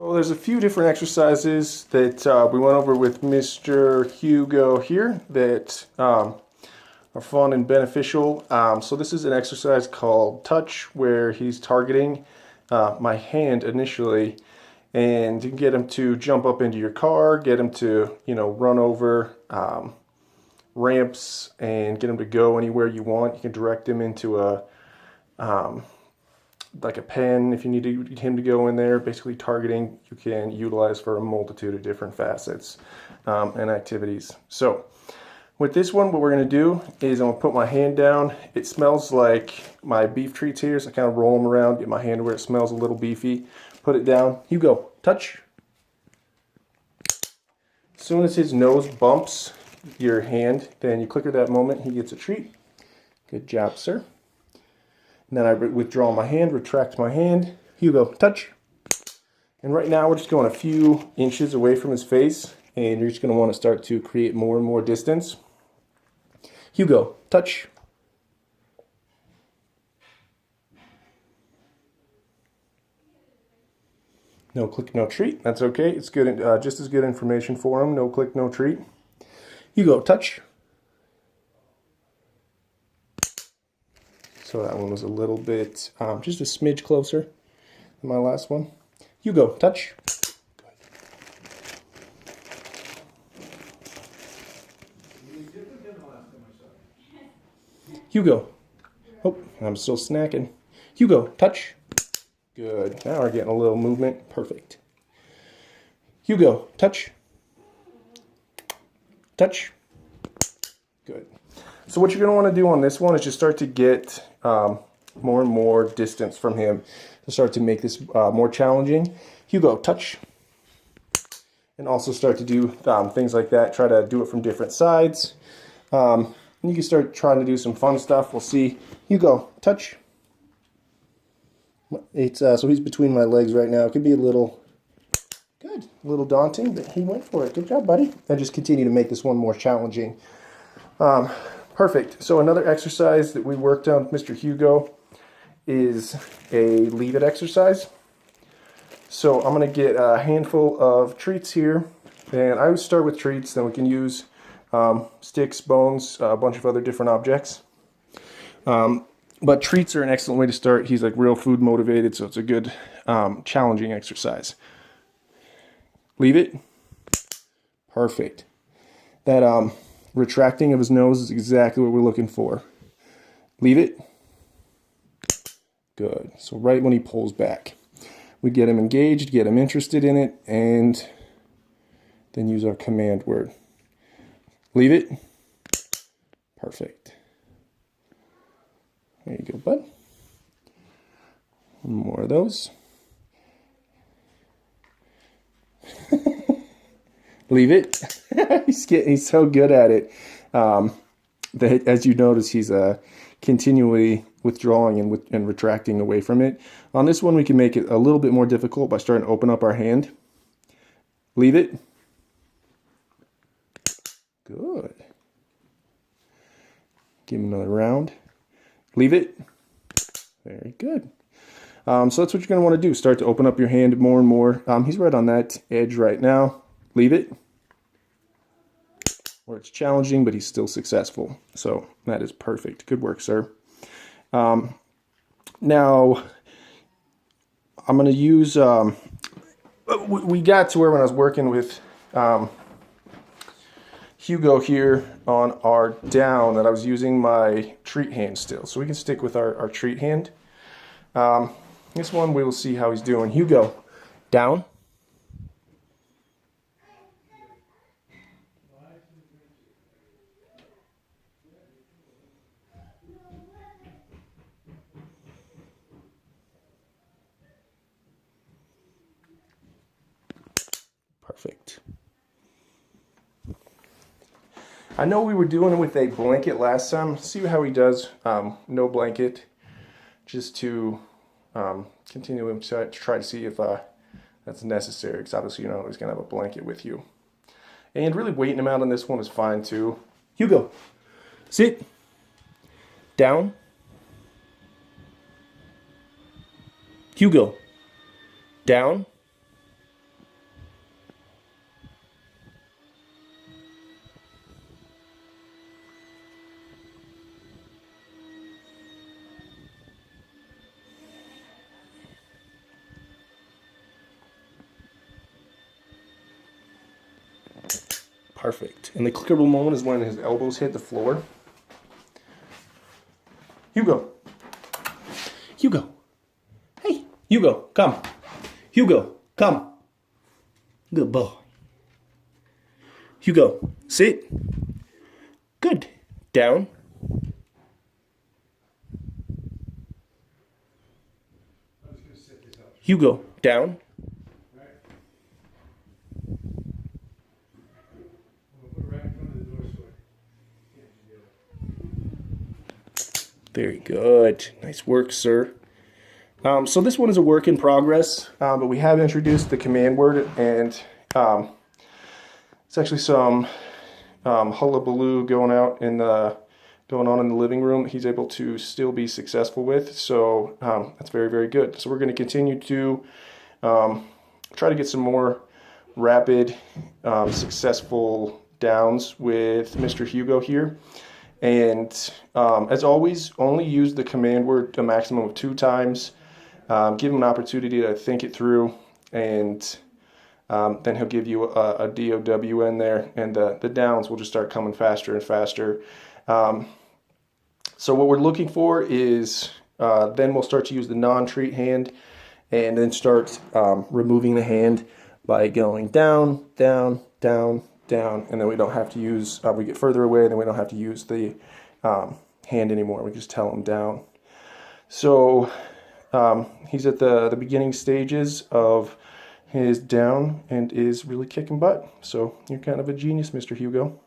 Well, there's a few different exercises that we went over with Mr. Hugo here that are fun and beneficial. So this is an exercise called touch where he's targeting my hand initially, and you can get him to jump up into your car, get him to, run over ramps and get him to go anywhere you want. You can direct him into like a pen if you need him to go in there. Basically, targeting you can utilize for a multitude of different facets and activities. So with this one, what we're going to do is I'm going to put my hand down. It smells like my beef treats here, so I kind of roll them around, get my hand where it smells a little beefy, put it down. Hugo, touch. As soon as his nose bumps your hand, then you clicker that moment, he gets a treat. Good job, sir. And then I withdraw my hand, retract my hand. Hugo, touch. And right now we're just going a few inches away from his face, and you're just going to want to start to create more and more distance. Hugo, touch. No click, no treat. That's okay. It's good, just as good information for him. No click, no treat. Hugo, touch. So that one was a little bit, just a smidge closer than my last one. Hugo, touch. Hugo. Oh, I'm still snacking. Hugo, touch. Good. Now we're getting a little movement. Perfect. Hugo, touch. Touch. Good. So what you're going to want to do on this one is just start to get more and more distance from him to start to make this more challenging. Hugo, touch. And also start to do things like that. Try to do it from different sides. And you can start trying to do some fun stuff. We'll see. Hugo, touch. It's so he's between my legs right now. It could be a little daunting, but he went for it. Good job, buddy. And just continue to make this one more challenging. Perfect. So another exercise that we worked on with Mr. Hugo is a leave it exercise. So I'm going to get a handful of treats here, and I would start with treats. Then we can use sticks, bones, a bunch of other different objects. But treats are an excellent way to start. He's like real food motivated, so it's a good challenging exercise. Leave it. Perfect. That retracting of his nose is exactly what we're looking for. Leave it. Good. So right when he pulls back, we get him engaged, get him interested in it, and then use our command word. Leave it. Perfect. There you go, bud. One more of those. Leave it. He's so good at it that, as you notice, he's continually withdrawing and retracting away from it. On this one, we can make it a little bit more difficult by starting to open up our hand. Leave it. Good. Give him another round. Leave it. Very good. So that's what you're going to want to do. Start to open up your hand more and more. He's right on that edge right now. Leave it. Where it's challenging, but he's still successful. So that is perfect. Good work, sir. Now, I'm going to use... we got to where when I was working with Hugo here on our down that I was using my treat hand still. So we can stick with our treat hand. This one we will see how he's doing. Hugo, down. Perfect. I know we were doing it with a blanket last time. Let's see how he does. No blanket, just to continue to try to see if that's necessary, because obviously you're not always going to have a blanket with you. And really waiting him out on this one is fine too. Hugo, sit. Down. Hugo, down. Perfect. And the clickable moment is when his elbows hit the floor. Hugo. Hugo. Hey, Hugo, come. Hugo, come. Good boy. Hugo, sit. Good. Down. Hugo, down. Very good. Nice work, sir. So this one is a work in progress, but we have introduced the command word, and it's actually some hullabaloo going on in the living room. He's able to still be successful with, so that's very, very good. So we're going to continue to try to get some more rapid, successful downs with Mr. Hugo here. And as always, only use the command word a maximum of 2 times. Give him an opportunity to think it through, and then he'll give you a DOW in there, and the downs will just start coming faster and faster. So what we're looking for is then we'll start to use the non-treat hand, and then start removing the hand by going down, down, down, down, and then we don't have to use, we get further away, and then we don't have to use the hand anymore. We just tell him down. So he's at the beginning stages of his down and is really kicking butt. So you're kind of a genius, Mr. Hugo.